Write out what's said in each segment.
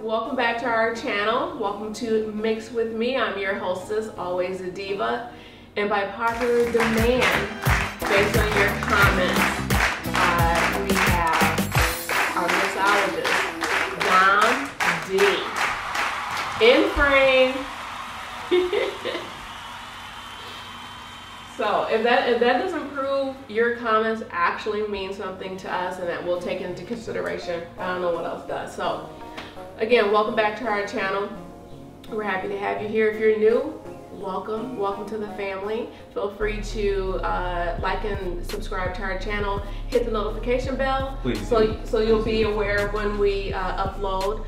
welcome back to our channel. Welcome to Mix With Me. I'm your hostess, always a diva. And by popular demand, based on your comments, we have our mixologist, Dom D. In frame. So if that doesn't prove your comments actually mean something to us and that we'll take into consideration, I don't know what else does. So again, welcome back to our channel. We're happy to have you here. If you're new, welcome to the family. Feel free to like and subscribe to our channel. Hit the notification bell, please, so you'll be aware when we upload.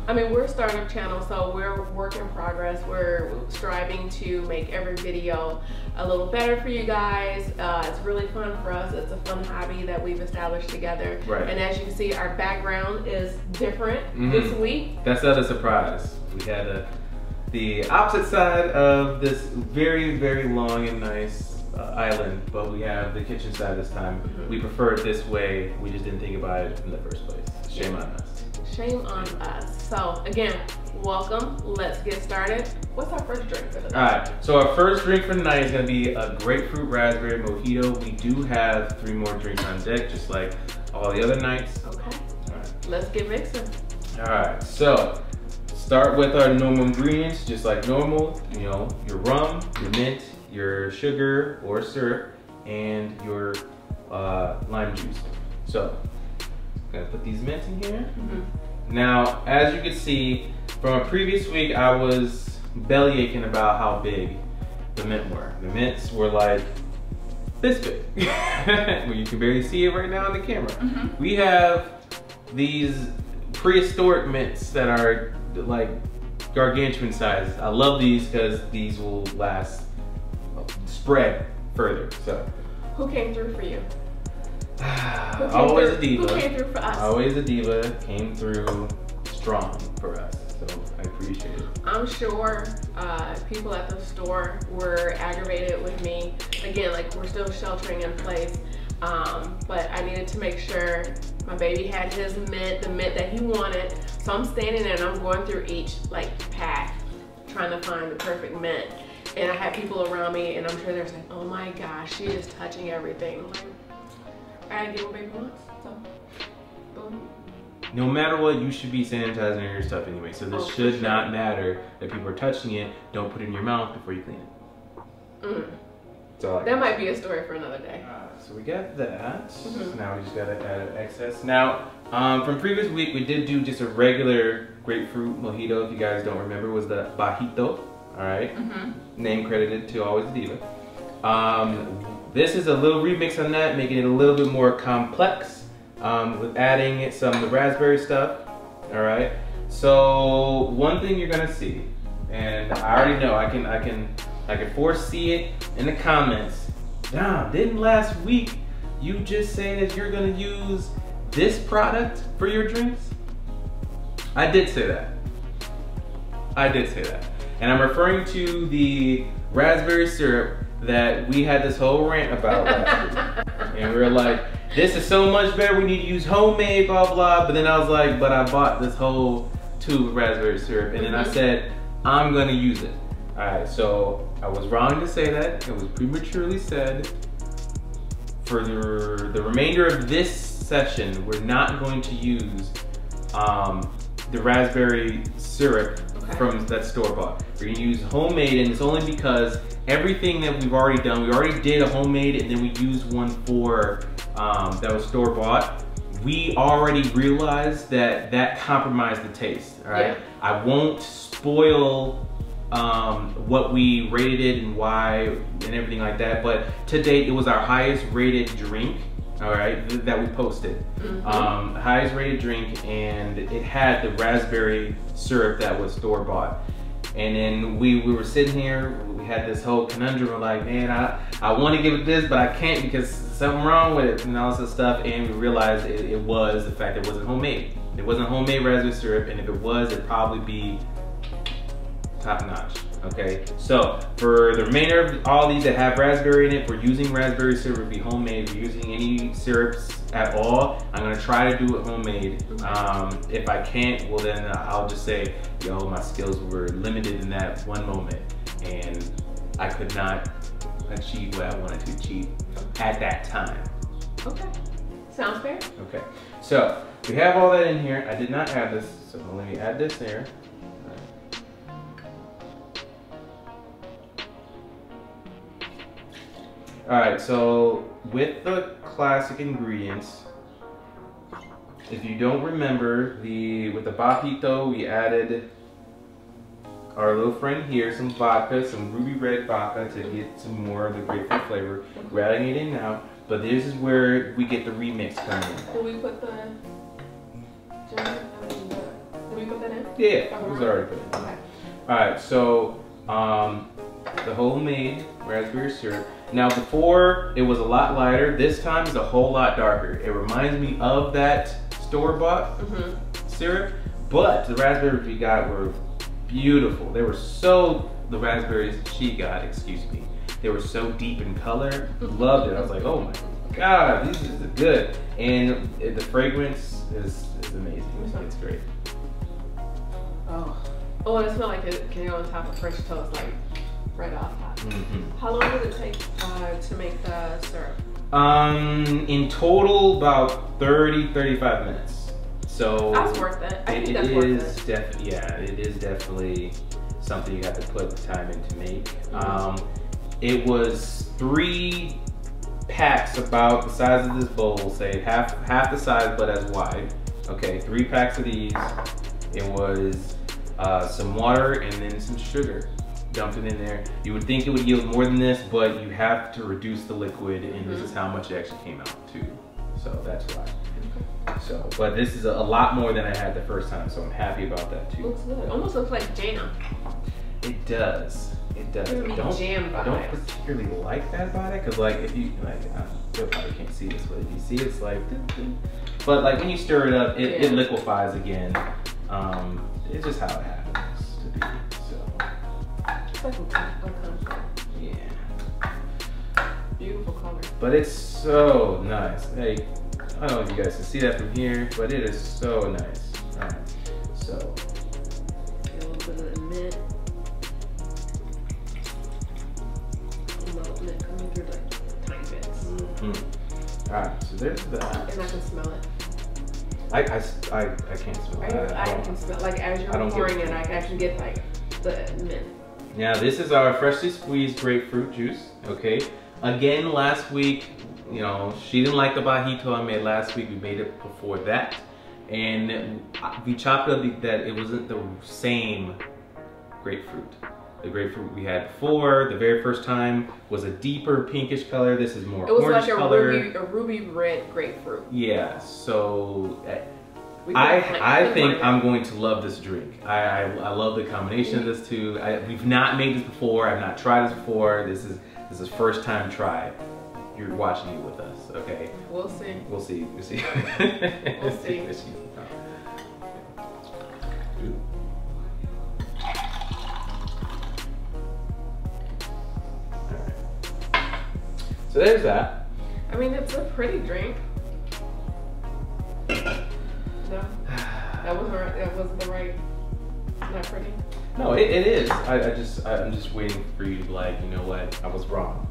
I mean, we're a startup channel, so we're a work in progress. We're striving to make every video a little better for you guys. It's really fun for us. It's a fun hobby that we've established together. Right. And as you can see, our background is different this week. That's not a surprise. We had the opposite side of this very, very long and nice island, but we have the kitchen side this time. We prefer it this way. We just didn't think about it in the first place. Shame on us. Shame on us. So again, welcome. Let's get started. What's our first drink for the night? Alright, so our first drink for the night is going to be a Grapefruit-Raspberry Mojito. We do have 3 more drinks on deck, just like all the other nights. Okay. Alright. Let's get mixing. Alright, so start with our normal ingredients, just like normal. You know, your rum, your mint, your sugar or syrup, and your lime juice. So, I'm gonna put these mints in here. Now, as you can see, from a previous week, I was belly aching about how big the mint were. The mints were like this big. Well, you can barely see it right now on the camera. We have these prehistoric mints that are like gargantuan sizes. I love these because these will last, spread further. So, who came through for you? Always a diva. Who came through for us? Always a diva, came through strong for us, so I appreciate it. I'm sure people at the store were aggravated with me. Again, like, we're still sheltering in place, but I needed to make sure my baby had his mint, the mint that he wanted. So I'm standing there and I'm going through each like pack, trying to find the perfect mint. And I had people around me and I'm sure they're saying, oh my gosh, she is touching everything. I'm like, I gotta get what baby wants, so boom. No matter what, you should be sanitizing your stuff anyway, so this should not matter that people are touching it. Don't put it in your mouth before you clean it. That might be a story for another day. So we got that. Now we just gotta add excess. Now, from previous week, we did do just a regular grapefruit mojito. If you guys don't remember, was the Bajito. All right, name credited to Always a Diva. This is a little remix on that, making it a little bit more complex, with adding some of the raspberry stuff. All right. So one thing you're gonna see, and I already know, I can foresee it in the comments. Nah, didn't last week you just say that you're gonna use this product for your drinks? I did say that. I did say that, and I'm referring to the raspberry syrup that we had this whole rant about last week. And we were like, this is so much better, we need to use homemade, blah, blah. But then I was like, but I bought this whole tube of raspberry syrup. And then I said, I'm gonna use it. All right, so I was wrong to say that. It was prematurely said. For the remainder of this session, we're not going to use the raspberry syrup from that store-bought. We're gonna use homemade, and it's only because everything that we've already done, we already did a homemade and then we used one for that was store-bought. We already realized that that compromised the taste, all right? Yeah. I won't spoil what we rated it and why and everything like that, but to date it was our highest rated drink, all right, that we posted. Highest rated drink, and it had the raspberry syrup that was store-bought. And then we were sitting here, we had this whole conundrum of like, man, I want to give it this, but I can't because something wrong with it and all this stuff. And we realized it was the fact that it wasn't homemade. It wasn't homemade raspberry syrup, and if it was, it'd probably be top notch. Okay, so for the remainder of all these that have raspberry in it, we're using raspberry syrup. It'll be homemade. We're using any syrups at all. I'm gonna try to do it homemade. If I can't, well then I'll just say, yo, my skills were limited in that one moment, and I could not achieve what I wanted to achieve at that time. Okay, sounds fair. Okay, so we have all that in here. I did not add this, so let me add this there. All right, so with the classic ingredients, if you don't remember, with the mojito, we added our little friend here, some vodka, some ruby red vodka to get some more of the grapefruit flavor. We're adding it in now, but this is where we get the remix coming in. Did we put that in? Yeah, it was already put in. Okay. All right, so the homemade raspberry syrup. Now before it was a lot lighter, this time it's a whole lot darker. It reminds me of that store-bought syrup, but the raspberries we got were beautiful. They were the raspberries she got, excuse me, they were so deep in color. Loved it. I was like, oh my God, these are good. And the fragrance is amazing. It's great. Oh, it smells like it can go on top of French toast, like right off top. How long does it take to make the syrup? In total, about 30-35 minutes. So that's worth it. I think that's worth it. Yeah, it is definitely something you have to put time in to make. It was 3 packs about the size of this bowl, say half the size but as wide. Okay, 3 packs of these. It was some water and then some sugar. Dumped it in there. You would think it would yield more than this, but you have to reduce the liquid, and this is how much it actually came out to. So that's why. So, but this is a lot more than I had the first time, so I'm happy about that too. Looks good. Almost looks like jam. It does. It does. I don't particularly like that about it, because like if you you probably can't see this, but if you see it's like, but like when you stir it up, it liquefies again. It's just how it happens to be. Yeah. Beautiful color. But it's so nice. Hey, I don't know if you guys can see that from here, but it is so nice. Alright, so. A little bit of the mint. Mint coming through like tiny bits. Alright, so there's that. And I can smell it. I can't smell it. I can smell, like as you're pouring it, I can get like the mint. Now this is our freshly squeezed grapefruit juice, okay? Again, last week, you know, she didn't like the mojito I made last week. We made it before that. And we chopped up that it wasn't the same grapefruit. The grapefruit we had before, the very first time, was a deeper pinkish color. This is more orange color. It was like a ruby red grapefruit. Yeah, so I think I'm going to love this drink. I love the combination of this two. We've not made this before. I've not tried this before. This is first time try. You're watching it with us, okay? We'll see. We'll see. We'll see. We'll see. So there's that. I mean, it's a pretty drink. No, that wasn't the right. Not pretty. No, it is. I'm just waiting for you to be like, you know what? I was wrong.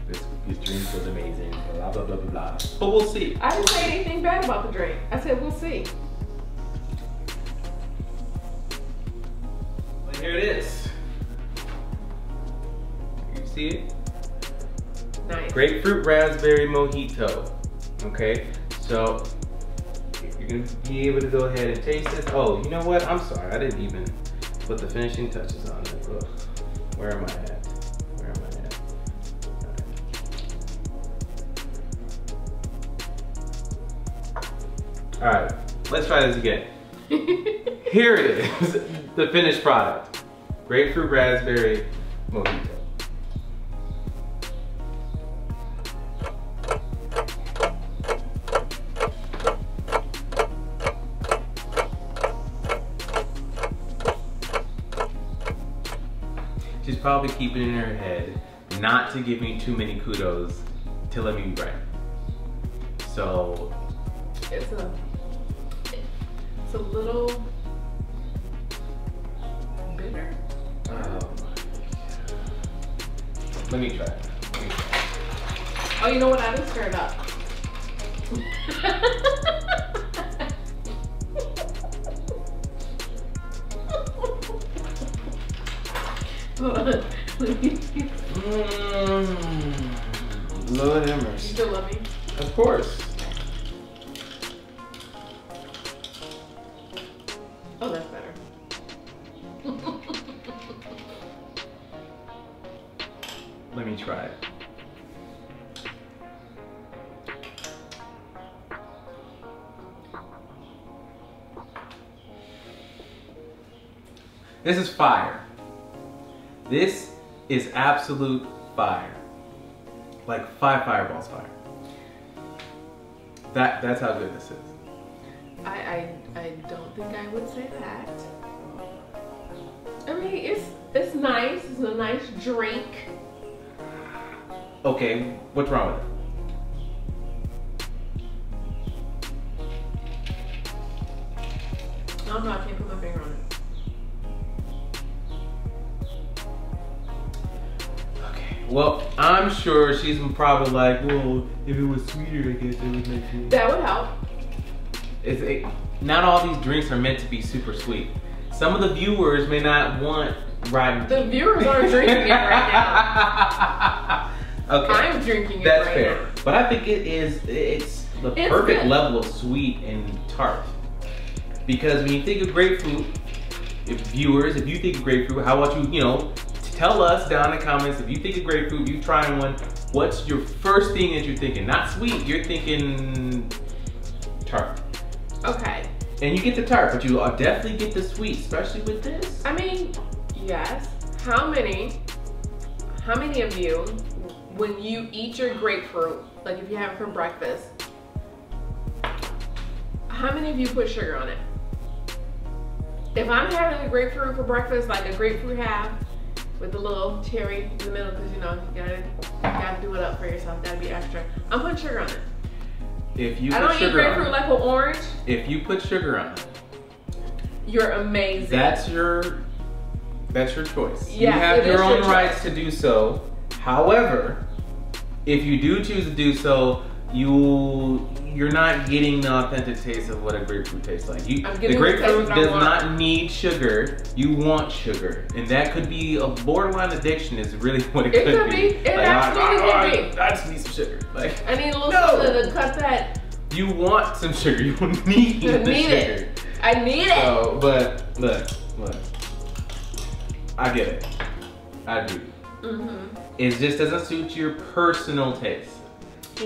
This drink was amazing. Blah blah blah blah blah. But we'll see. I didn't say anything bad about the drink. I said we'll see. Well, here it is. You see it? Nice. Grapefruit-Raspberry Mojito. Okay, so you're gonna be able to go ahead and taste this. Oh, you know what? I'm sorry, I didn't even put the finishing touches on it. Ugh. Where am I at? Where am I at? All right, let's try this again. Here it is, the finished product. Grapefruit-Raspberry Mojito. she's probably keeping it in her head not to give me too many kudos to let me be right. So it's a little bitter. Let me try. Oh, you know what? I just stirred up. Hold on. Lord have mercy. You still love me? Of course. Oh, that's better. Let me try it. This is fire. This is absolute fire. Like 5 fireballs fire. That's how good this is. I don't think I would say that. I mean, it's nice. It's a nice drink. Okay, what's wrong with it? I don't know. I can't put my finger on it. Well, I'm sure she's probably like, well, if it was sweeter, I guess it would make sense. That would help. Not all these drinks are meant to be super sweet. Some of the viewers may not want The viewers aren't drinking it right now. Okay. I'm drinking it That's right fair. now. But I think it's the perfect good. level of sweet and tart. Because when you think of grapefruit, if you think of grapefruit, how about you tell us down in the comments if you think of grapefruit, you trying one, what's your first thing that you're thinking? Not sweet, you're thinking tart. Okay. And you get the tart, but you definitely get the sweet, especially with this. I mean, yes. How many of you, when you eat your grapefruit, like if you have it for breakfast, how many of you put sugar on it? If I'm having a grapefruit for breakfast, like a grapefruit half, with the little cherry in the middle, because you gotta do it up for yourself, gotta be extra. I'm putting sugar on it. If you I don't eat grapefruit like an orange. If you put sugar on it, you're amazing. That's your choice. Yes, you have your own rights choice. to do so. However, if you do choose to do so, you're not getting the authentic taste of what a grapefruit tastes like. The grapefruit does not need sugar. You want sugar, and that could be a borderline addiction. Is really what it could be. It absolutely could be. I just need some sugar. Like, I need a little something to cut that. You want some sugar. You need the sugar. I need it. So, but look. I get it. I do. It just doesn't suit your personal taste.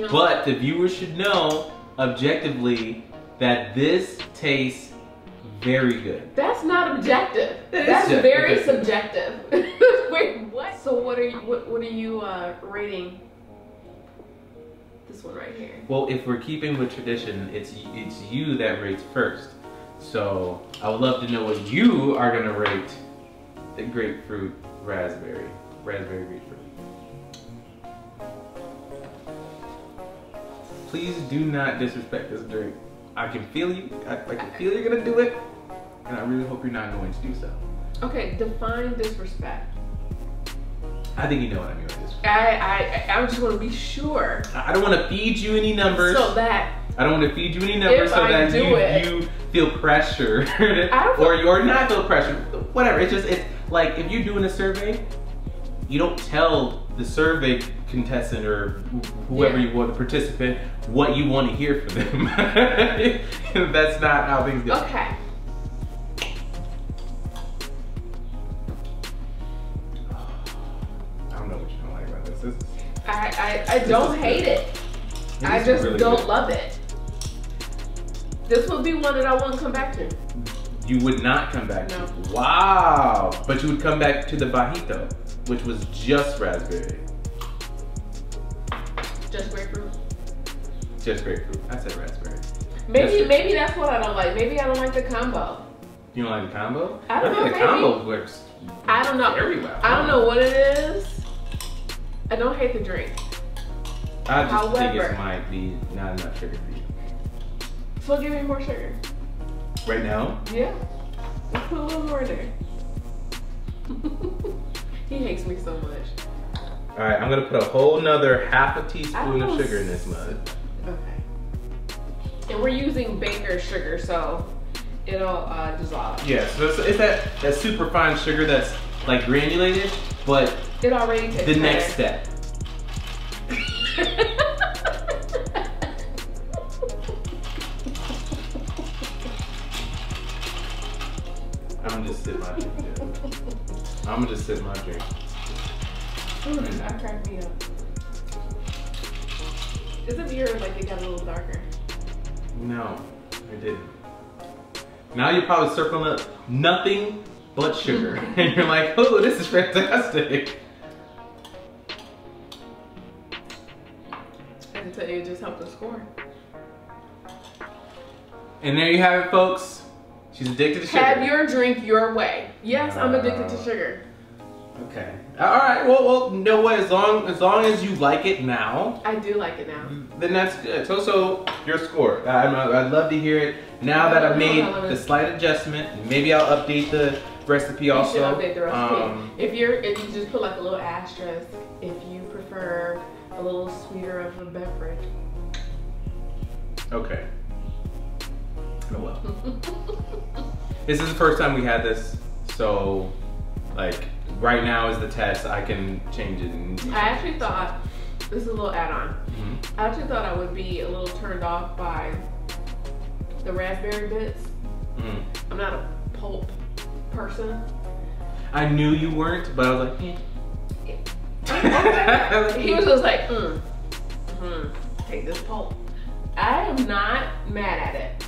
But the viewers should know objectively that this tastes very good. That's not objective. That's very subjective. Wait, what? So what are you rating this one right here? Well, if we're keeping with tradition, it's you that rates first. So I would love to know what you are gonna rate the grapefruit raspberry grapefruit. Please do not disrespect this drink. I can feel you. I can feel you're gonna do it, and I really hope you're not going to do so. Okay, define disrespect. I think you know what I mean by disrespect. I just want to be sure. I don't want to feed you any numbers. So that. I don't want to feed you any numbers so that you feel pressure or not feel pressure. Whatever. It's like if you're doing a survey, you don't tell the survey contestant or whoever you want, the participant, what you want to hear from them. That's not how things go. Okay. I don't know what you don't like about this. I don't hate it. I just really don't love it. This would be one that I wouldn't come back to. You would not come back to? Wow. But you would come back to the Mojito, which was just raspberry. Just grapefruit? Just grapefruit. I said raspberry. Maybe that's what I don't like. Maybe I don't like the combo. You don't like the combo? I don't know, think the combo works I don't know. very well. I don't know what it is. I don't hate the drink. I just think However, it might be not enough sugar for you. So give me more sugar. Right now? Yeah. Let's put a little more in there. He hates me so much. All right, I'm gonna put a whole nother half a teaspoon of sugar in this mug. Okay. And we're using baker's sugar, so it'll dissolve. Yeah, so it's that super fine sugar that's like granulated, but it already tastes the better. next step. I'm gonna just sip my drink. I'm gonna just sip my drink. Ooh, that cracked me up. Isn't yours like it got a little darker? No, it didn't. Now you're probably circling up nothing but sugar. And you're like, oh, this is fantastic. I can tell you it just helped the score. And there you have it, folks. She's addicted to sugar. Have your drink your way. Yes, I'm addicted to sugar. Okay. All right. Well, no way. As long as you like it now. I do like it now. Then that's good. So your score. I'd love to hear it. Now that I've made the slight adjustment, maybe I'll update the recipe also. You should update the recipe. If you just put like a little asterisk, if you prefer a little sweeter of a beverage. Okay. Oh well. This is the first time we had this, so like right now is the test. I can change it. I actually thought, this is a little add-on. I actually thought I would be a little turned off by the raspberry bits. I'm not a pulp person. I knew you weren't, but I was like, He was just like, take this pulp. I am not mad at it.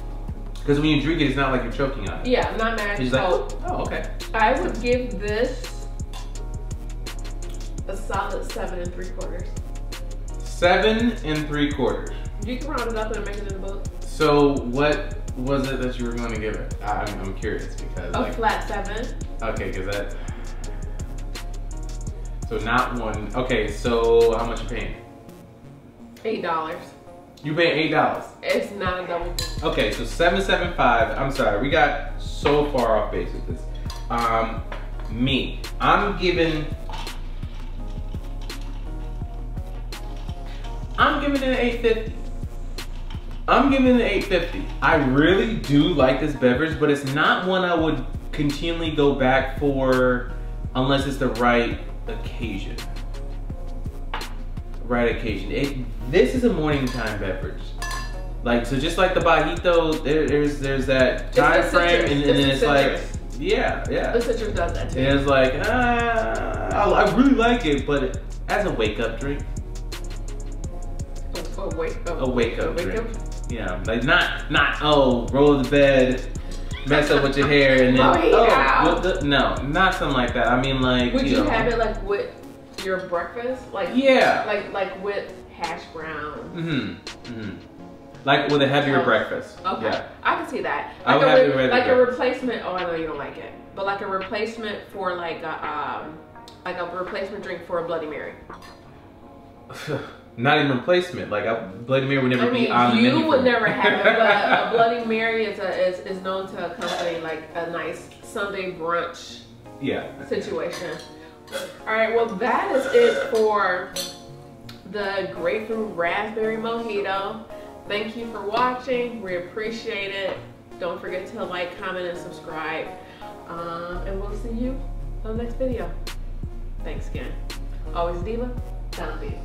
Because when you drink it, it's not like you're choking on it. Yeah, I'm not mad at it. She's like, oh, okay. I would give this a solid 7 3/4. 7 3/4. You can round it up and make it in the book. So what was it that you were going to give it? I'm curious because a flat 7. Okay, because that. So not one. Okay, so how much you paying? $8. You paying $8? It's not a double. Okay, so 775. I'm sorry, we got so far off base with this. I'm giving it an 850. I'm giving it an 850. I really do like this beverage, but it's not one I would continually go back for unless it's the right occasion. This is a morning time beverage. Like, so just like the Mojito, there's that time frame, and then it's like, yeah. The citrus does that too. And it's like, I really like it, but as a wake up drink. A wake up drink. Yeah, like not roll the bed, mess up with your hair, and then no, not something like that. I mean, like, would you have it like with your breakfast, like like with hash brown? Like with a heavier breakfast. Okay, yeah. I can see that. Like a replacement. Oh, I know you don't like it, but like a replacement for like a replacement drink for a Bloody Mary. Not even replacement. Like a Bloody Mary would never be on the menu. You would never have it, but a Bloody Mary is known to accompany like a nice Sunday brunch situation. All right, well that is it for the Grapefruit-Raspberry Mojito. Thank you for watching. We appreciate it. Don't forget to like, comment, and subscribe. And we'll see you on the next video. Thanks again. Always Diva, down Diva.